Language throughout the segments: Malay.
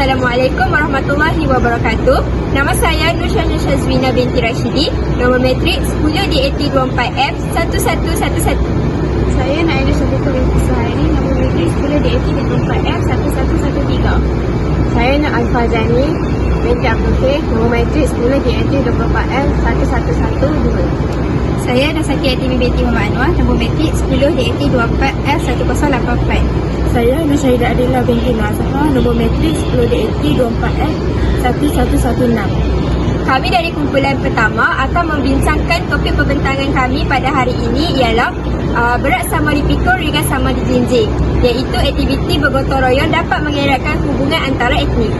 Assalamualaikum warahmatullahi wabarakatuh. Nama saya Nur Syazwina binti Rashidi. Nombor matrik 10 DAT 24F 1111. Saya Naila Syafiqah binti Suhairi. Nombor matrik 10 DAT 24F 1113. Saya Nur Al-Fazani binti Abdul Khair. Nombor matrik 10 DAT 24F 1112. Saya Nasaki Atimi binti Muhammad Anwar. Nombor matrik 10 DAT 24F 1084. Saya Nusaidah Adila binti Nazhar. Nombor matrik 10 DAT 24F 1116. Kami dari kumpulan pertama akan membincangkan topik pembentangan kami pada hari ini ialah berat sama dipikul ringan sama dijinjing, iaitu aktiviti bergotong royong dapat mengeratkan hubungan antara etnik.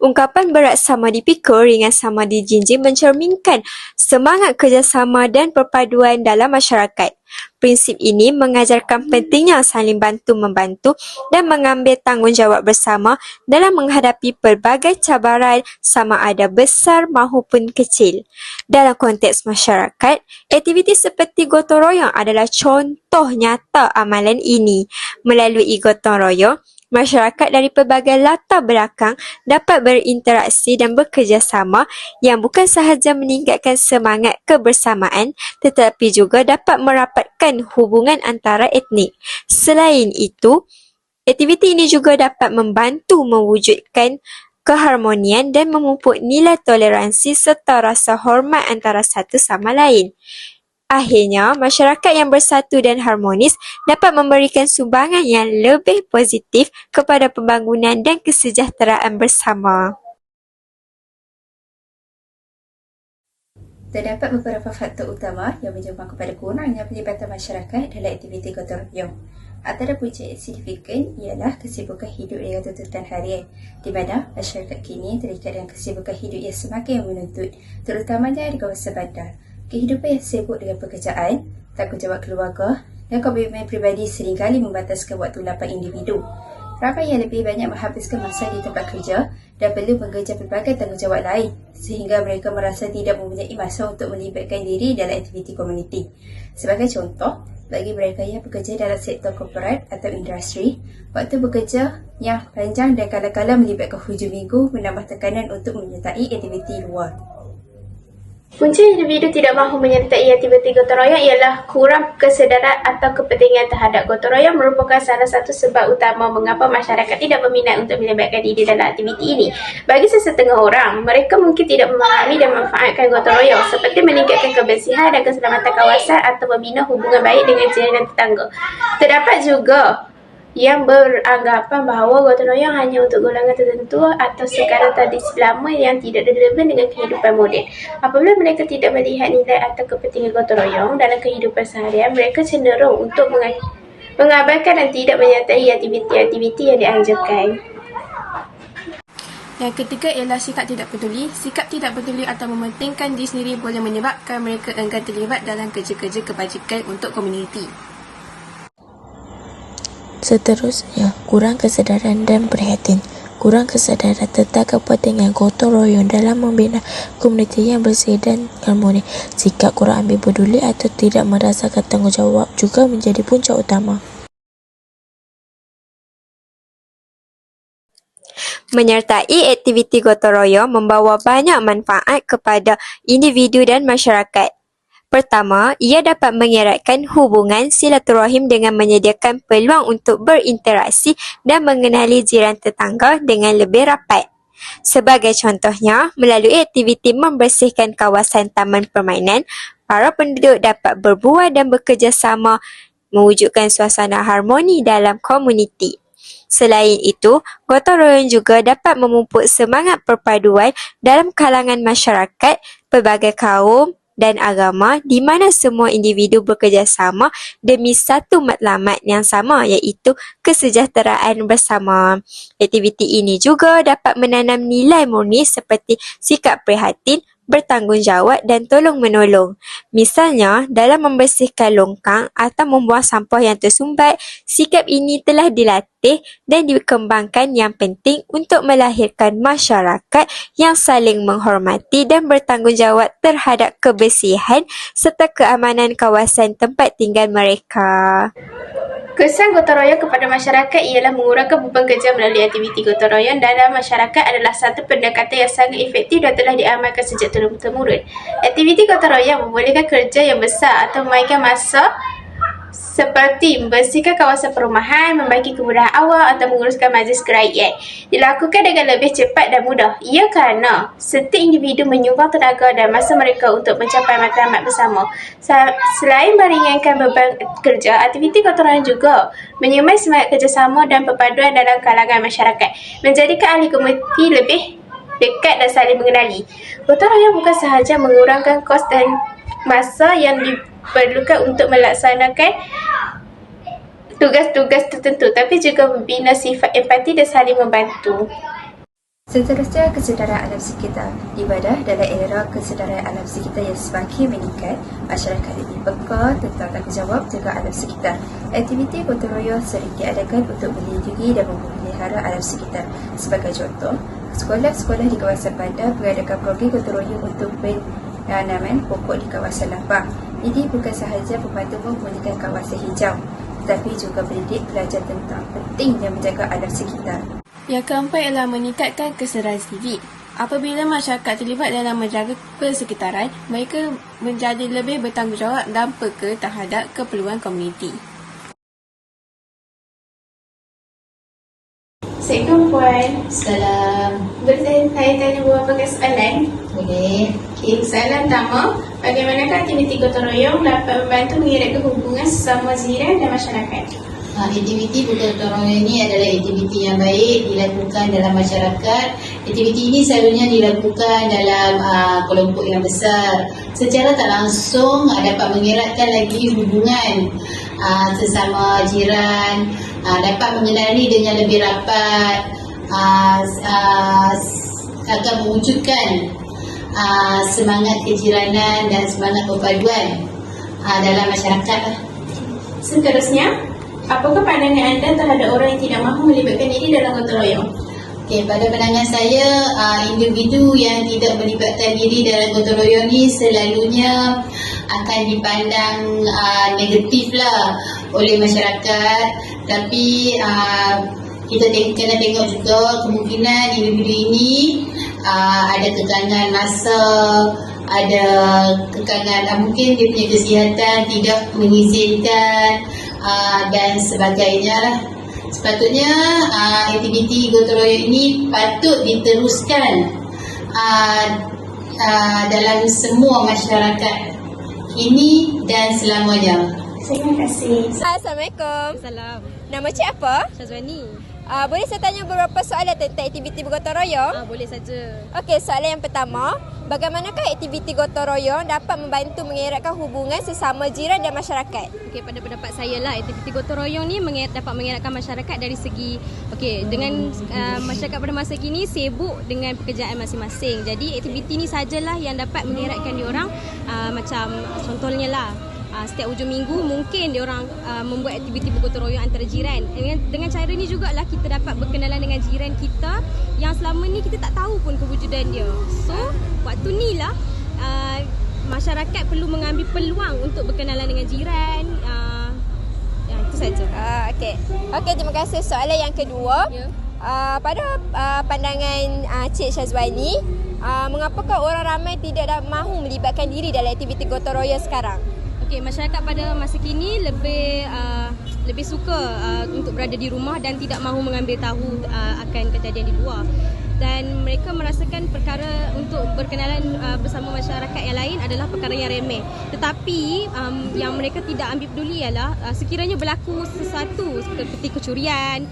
Ungkapan berat sama dipikul, ringan sama dijinjing mencerminkan semangat kerjasama dan perpaduan dalam masyarakat. Prinsip ini mengajarkan pentingnya saling bantu-membantu dan mengambil tanggungjawab bersama dalam menghadapi pelbagai cabaran sama ada besar maupun kecil. Dalam konteks masyarakat, aktiviti seperti gotong royong adalah contoh nyata amalan ini. Melalui gotong royong, masyarakat dari pelbagai latar belakang dapat berinteraksi dan bekerjasama yang bukan sahaja meningkatkan semangat kebersamaan tetapi juga dapat merapatkan hubungan antara etnik. Selain itu, aktiviti ini juga dapat membantu mewujudkan keharmonian dan memupuk nilai toleransi serta rasa hormat antara satu sama lain. Akhirnya, masyarakat yang bersatu dan harmonis dapat memberikan sumbangan yang lebih positif kepada pembangunan dan kesejahteraan bersama. Terdapat beberapa faktor utama yang menyumbang kepada kurangnya pelibatan masyarakat dalam aktiviti gotong royong. Antara punca yang signifikan ialah kesibukan hidup dengan tuntutan harian, di mana masyarakat kini terikat dengan kesibukan hidup yang semakin menuntut, terutamanya di kawasan bandar. Kehidupan yang sibuk dengan pekerjaan, tanggungjawab keluarga dan komitmen pribadi seringkali membataskan waktu lapang individu. Ramai yang lebih banyak menghabiskan masa di tempat kerja dan perlu mengerja pelbagai tanggungjawab lain sehingga mereka merasa tidak mempunyai masa untuk melibatkan diri dalam aktiviti komuniti. Sebagai contoh, bagi mereka yang bekerja dalam sektor korporat atau industri, waktu bekerja yang panjang dan kadang-kadang melibatkan hujung minggu menambah tekanan untuk menyertai aktiviti luar. Punca individu tidak mahu menyertai aktiviti gotong royong ialah kurang kesedaran atau kepentingan terhadap gotong royong merupakan salah satu sebab utama mengapa masyarakat tidak berminat untuk melibatkan diri dalam aktiviti ini. Bagi sesetengah orang, mereka mungkin tidak memahami dan memanfaatkan gotong royong seperti meningkatkan kebersihan dan keselamatan kawasan atau membina hubungan baik dengan jiran dan tetangga. Terdapat juga yang beranggapan bahawa gotong royong hanya untuk golongan tertentu atau sekadar tradisi lama yang tidak relevan dengan kehidupan moden. Apabila mereka tidak melihat nilai atau kepentingan gotong royong dalam kehidupan seharian, mereka cenderung untuk mengabaikan dan tidak menyertai aktiviti-aktiviti yang dianjurkan. Yang ketiga ialah sikap tidak peduli. Sikap tidak peduli atau mementingkan diri sendiri boleh menyebabkan mereka enggan terlibat dalam kerja-kerja kebajikan untuk komuniti. Seterusnya, kurang kesedaran dan perhatian. Kurang kesedaran tentang kepentingan gotong royong dalam membina komuniti yang bersih dan harmoni. Sikap kurang ambil peduli atau tidak merasakan tanggungjawab juga menjadi punca utama. Menyertai aktiviti gotong royong membawa banyak manfaat kepada individu dan masyarakat. Pertama, ia dapat mengeratkan hubungan silaturahim dengan menyediakan peluang untuk berinteraksi dan mengenali jiran tetangga dengan lebih rapat. Sebagai contohnya, melalui aktiviti membersihkan kawasan taman permainan, para penduduk dapat berbual dan bekerjasama mewujudkan suasana harmoni dalam komuniti. Selain itu, gotong royong juga dapat memupuk semangat perpaduan dalam kalangan masyarakat pelbagai kaum dan agama di mana semua individu bekerjasama demi satu matlamat yang sama iaitu kesejahteraan bersama. Aktiviti ini juga dapat menanam nilai murni seperti sikap prihatin, bertanggungjawab dan tolong-menolong. Misalnya, dalam membersihkan longkang atau membuang sampah yang tersumbat, sikap ini telah dilatih dan dikembangkan yang penting untuk melahirkan masyarakat yang saling menghormati dan bertanggungjawab terhadap kebersihan serta keamanan kawasan tempat tinggal mereka. Kesan gotong royong kepada masyarakat ialah mengurangkan beban kerja melalui aktiviti gotong royong dalam masyarakat adalah satu pendekatan yang sangat efektif dan telah diamalkan sejak turun-temurun. Aktiviti gotong royong membolehkan kerja yang besar atau memainkan masa seperti membersihkan kawasan perumahan, membaiki kemudahan awal atau menguruskan majlis kerajaan. Dilakukan dengan lebih cepat dan mudah. Ia kerana setiap individu menyumbang tenaga dan masa mereka untuk mencapai matlamat bersama. Selain meringankan beban kerja, aktiviti gotong royong juga menyemai semangat kerjasama dan perpaduan dalam kalangan masyarakat, menjadikan ahli komuniti lebih dekat dan saling mengenali. Gotong royong bukan sahaja mengurangkan kos dan masa yang diperlukan untuk melaksanakan tugas-tugas tertentu, tapi juga membina sifat empati dan saling membantu. Seterusnya, kesedaran alam sekitar. Ibadah dalam era kesedaran alam sekitar yang semakin meningkat, masyarakat lebih peka tentang tanggungjawab jaga alam sekitar. Aktiviti gotong royong sering diadakan untuk melindungi dan memelihara alam sekitar. Sebagai contoh, sekolah-sekolah di kawasan bandar mengadakan program gotong royong untuk penanaman pokok di kawasan lapang. Ini bukan sahaja membantu memulihkan kawasan hijau, tetapi juga mendidik pelajar tentang pentingnya menjaga alam sekitar. Yang keempat ialah meningkatkan kesedaran sivik. Apabila masyarakat terlibat dalam menjaga persekitaran, mereka menjadi lebih bertanggungjawab dan peka terhadap keperluan komuniti. Assalamualaikum Puan. Salam. Boleh saya tanya beberapa soalan? Boleh. Okey, soalan pertama, bagaimanakah aktiviti gotong royong dapat membantu mengeratkan hubungan sesama jiran dan masyarakat? Aktiviti gotong royong ini adalah aktiviti yang baik dilakukan dalam masyarakat. Aktiviti ini selalunya dilakukan dalam kelompok yang besar. Secara tak langsung dapat mengeratkan lagi hubungan sesama jiran, dapat mengenali dengan lebih rapat, akan mewujudkan semangat kejiranan dan semangat perpaduan dalam masyarakat. Seterusnya, apakah pandangan anda terhadap orang yang tidak mahu melibatkan diri dalam gotong royong? Okay, pada pandangan saya, individu yang tidak melibatkan diri dalam gotong royong ni selalunya akan dipandang negatif lah oleh masyarakat. Tapi kita kena tengok juga kemungkinan individu ini ada kekangan masa, ada kekangan mungkin dia punya kesihatan tidak mengizinkan dan sebagainya lah. Sepatutnya aktiviti gotong royong ini patut diteruskan dalam semua masyarakat ini dan selamanya. Terima kasih. Assalamualaikum. Salam. Nama cik apa? Syazwani. Boleh saya tanya beberapa soalan tentang aktiviti bergotong royong? Boleh saja. Okey, soalan yang pertama, bagaimanakah aktiviti gotong royong dapat membantu mengeratkan hubungan sesama jiran dan masyarakat? Okey, pada pendapat saya lah, aktiviti gotong royong ni dapat mengeratkan masyarakat dari segi dengan masyarakat pada masa kini sibuk dengan pekerjaan masing-masing. Jadi aktiviti ni sajalah yang dapat mengeratkan diorang, macam contohnya lah, setiap hujung minggu mungkin diorang membuat aktiviti bergotong royong antara jiran. Dengan cara ni jugalah kita dapat berkenalan dengan jiran kita yang selama ni kita tak tahu pun kewujudan dia. So, waktu ni lah masyarakat perlu mengambil peluang untuk berkenalan dengan jiran. Itu saja. Okey, terima kasih. Soalan yang kedua. Ya. Pada pandangan Cik Syazwani, mengapakah orang ramai tidak mahu melibatkan diri dalam aktiviti gotong royong sekarang? Okey, masyarakat pada masa kini lebih suka untuk berada di rumah dan tidak mahu mengambil tahu akan kejadian di luar. Dan mereka merasakan perkara untuk berkenalan bersama masyarakat yang lain adalah perkara yang remeh. Tetapi yang mereka tidak ambil peduli ialah sekiranya berlaku sesuatu seperti kecurian,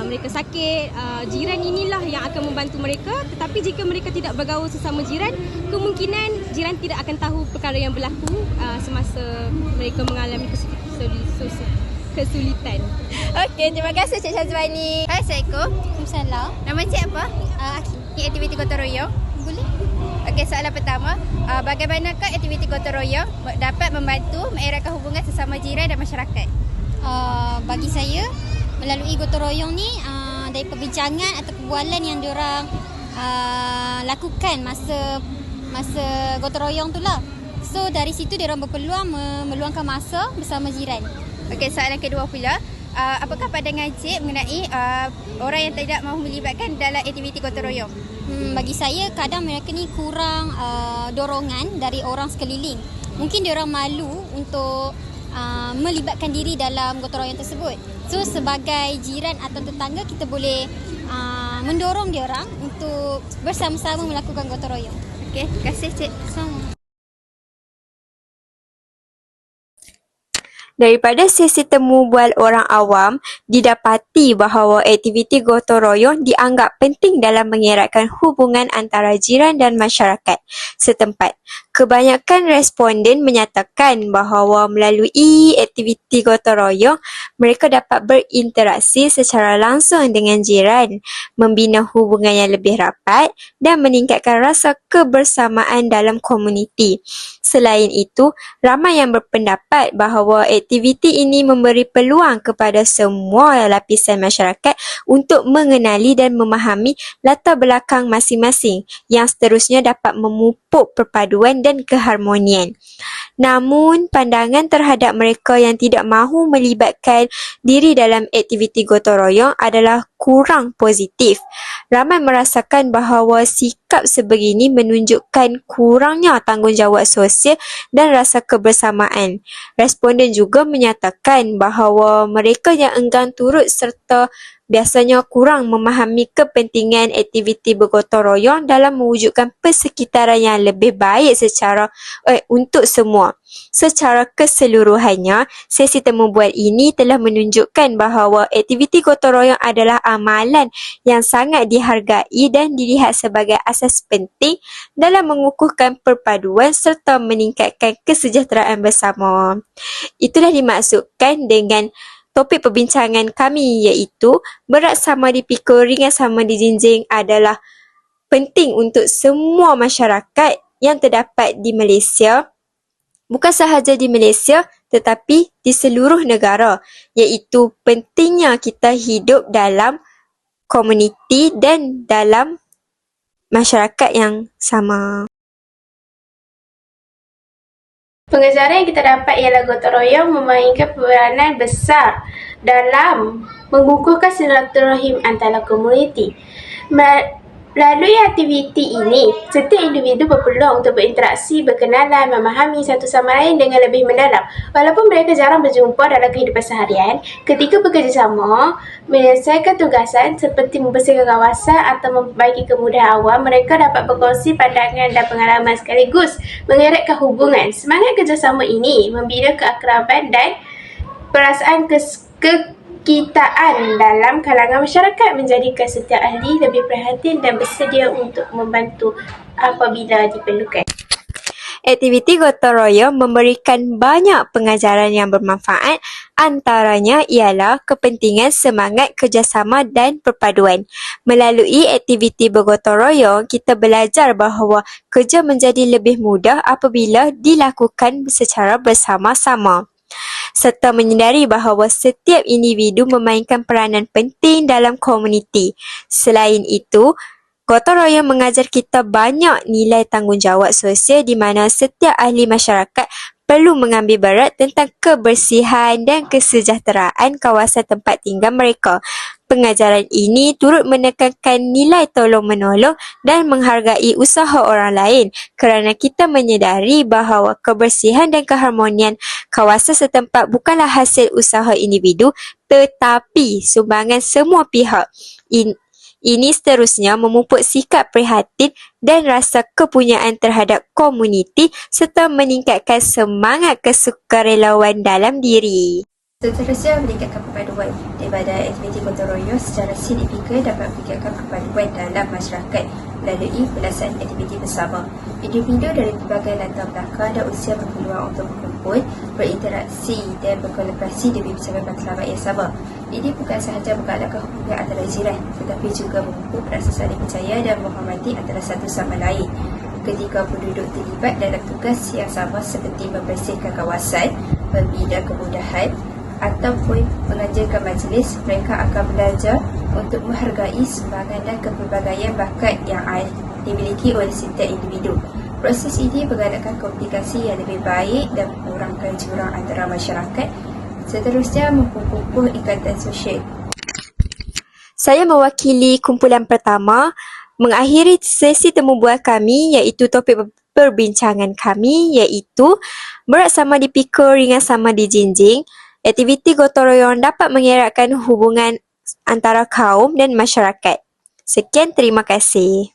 mereka sakit, jiran inilah yang akan membantu mereka. Tetapi jika mereka tidak bergaul sesama jiran, kemungkinan jiran tidak akan tahu perkara yang berlaku semasa mereka mengalami kesulitan. Okey, terima kasih Cik Syazwani. Assalamualaikum. Waalaikumsalam. Nama cik apa? Aki. Ini aktiviti gotong royong. Boleh? Okey, soalan pertama, bagaimanakah aktiviti gotong royong dapat membantu mengeratkan hubungan sesama jiran dan masyarakat? Bagi saya, melalui gotong royong ni dari perbincangan atau perbualan yang diorang lakukan masa gotong royong tu lah. So dari situ diorang berpeluang meluangkan masa bersama jiran. Okey, soalan kedua pula, apakah pandangan Cik mengenai orang yang tidak mahu melibatkan dalam aktiviti gotong royong? Bagi saya kadang mereka ni kurang dorongan dari orang sekeliling. Mungkin dia orang malu untuk melibatkan diri dalam gotong royong tersebut. So sebagai jiran atau tetangga kita boleh mendorong dia orang untuk bersama-sama melakukan gotong royong. Okey, terima kasih Cik. Assalamualaikum. Daripada sesi temu bual orang awam, didapati bahawa aktiviti gotong royong dianggap penting dalam mengeratkan hubungan antara jiran dan masyarakat setempat. Kebanyakan responden menyatakan bahawa melalui aktiviti gotong royong, mereka dapat berinteraksi secara langsung dengan jiran, membina hubungan yang lebih rapat dan meningkatkan rasa kebersamaan dalam komuniti. Selain itu, ramai yang berpendapat bahawa aktiviti ini memberi peluang kepada semua lapisan masyarakat untuk mengenali dan memahami latar belakang masing-masing yang seterusnya dapat memupuk perpaduan dan keharmonian. Namun, pandangan terhadap mereka yang tidak mahu melibatkan diri dalam aktiviti gotong royong adalah kurang positif. Ramai merasakan bahawa sikap sebegini menunjukkan kurangnya tanggungjawab sosial dan rasa kebersamaan. Responden juga menyatakan bahawa mereka yang enggan turut serta biasanya kurang memahami kepentingan aktiviti bergotong royong dalam mewujudkan persekitaran yang lebih baik untuk semua. Secara keseluruhannya, sesi temu bual ini telah menunjukkan bahawa aktiviti gotong royong adalah amalan yang sangat dihargai dan dilihat sebagai asas penting dalam mengukuhkan perpaduan serta meningkatkan kesejahteraan bersama. Itulah dimaksudkan dengan topik perbincangan kami, iaitu berat sama dipikul, ringan sama dijinjing adalah penting untuk semua masyarakat yang terdapat di Malaysia, bukan sahaja di Malaysia tetapi di seluruh negara, iaitu pentingnya kita hidup dalam komuniti dan dalam masyarakat yang sama. Pengajaran yang kita dapat ialah gotong royong memainkan peranan besar dalam mengukuhkan silaturahim antara komuniti. Melalui aktiviti ini, setiap individu berpeluang untuk berinteraksi, berkenalan, memahami satu sama lain dengan lebih mendalam. Walaupun mereka jarang berjumpa dalam kehidupan seharian, ketika bekerjasama, menyelesaikan tugasan seperti membersihkan kawasan atau memperbaiki kemudahan awam, mereka dapat berkongsi pandangan dan pengalaman sekaligus mengeratkan hubungan. Semangat kerjasama ini membina keakraban dan perasaan kekitaan dalam kalangan masyarakat, menjadikan setiap ahli lebih perhatian dan bersedia untuk membantu apabila diperlukan. Aktiviti gotong royong memberikan banyak pengajaran yang bermanfaat, antaranya ialah kepentingan semangat kerjasama dan perpaduan. Melalui aktiviti bergotong royong, kita belajar bahawa kerja menjadi lebih mudah apabila dilakukan secara bersama-sama, serta menyedari bahawa setiap individu memainkan peranan penting dalam komuniti. Selain itu, gotong royong mengajar kita banyak nilai tanggungjawab sosial di mana setiap ahli masyarakat perlu mengambil berat tentang kebersihan dan kesejahteraan kawasan tempat tinggal mereka. Pengajaran ini turut menekankan nilai tolong-menolong dan menghargai usaha orang lain kerana kita menyedari bahawa kebersihan dan keharmonian kawasan setempat bukanlah hasil usaha individu tetapi sumbangan semua pihak. Ini seterusnya memupuk sikap prihatin dan rasa kepunyaan terhadap komuniti serta meningkatkan semangat kesukarelawan dalam diri. Seterusnya, meningkatkan perpaduan. Daripada aktiviti gotong royong secara signifikan dapat meningkatkan perpaduan dalam masyarakat melalui pelaksanaan aktiviti bersama. Individu dari berbagai latar belakang dan usia berpeluang untuk berkumpul, berinteraksi dan berkolaborasi demi mencapai matlamat yang sama. Ini bukan sahaja mengalahkan hubungan antara jiran, tetapi juga memupuk rasa saling percaya dan menghormati antara satu sama lain. Ketika penduduk terlibat dalam tugas yang sama seperti membersihkan kawasan, membina kemudahan, ataupun mengajarkan majlis, mereka akan belajar untuk menghargai sumbangan dan kepelbagaian bakat yang dimiliki oleh setiap individu. Proses ini menggalakkan komunikasi yang lebih baik dan mengurangkan jurang antara masyarakat Seterusnya, memperkukuh ikatan sosial. Saya mewakili kumpulan pertama mengakhiri sesi temu bual kami iaitu topik perbincangan kami iaitu berat sama dipikul, ringan sama dijinjing. Aktiviti gotong royong dapat mengeratkan hubungan antara kaum dan masyarakat. Sekian, terima kasih.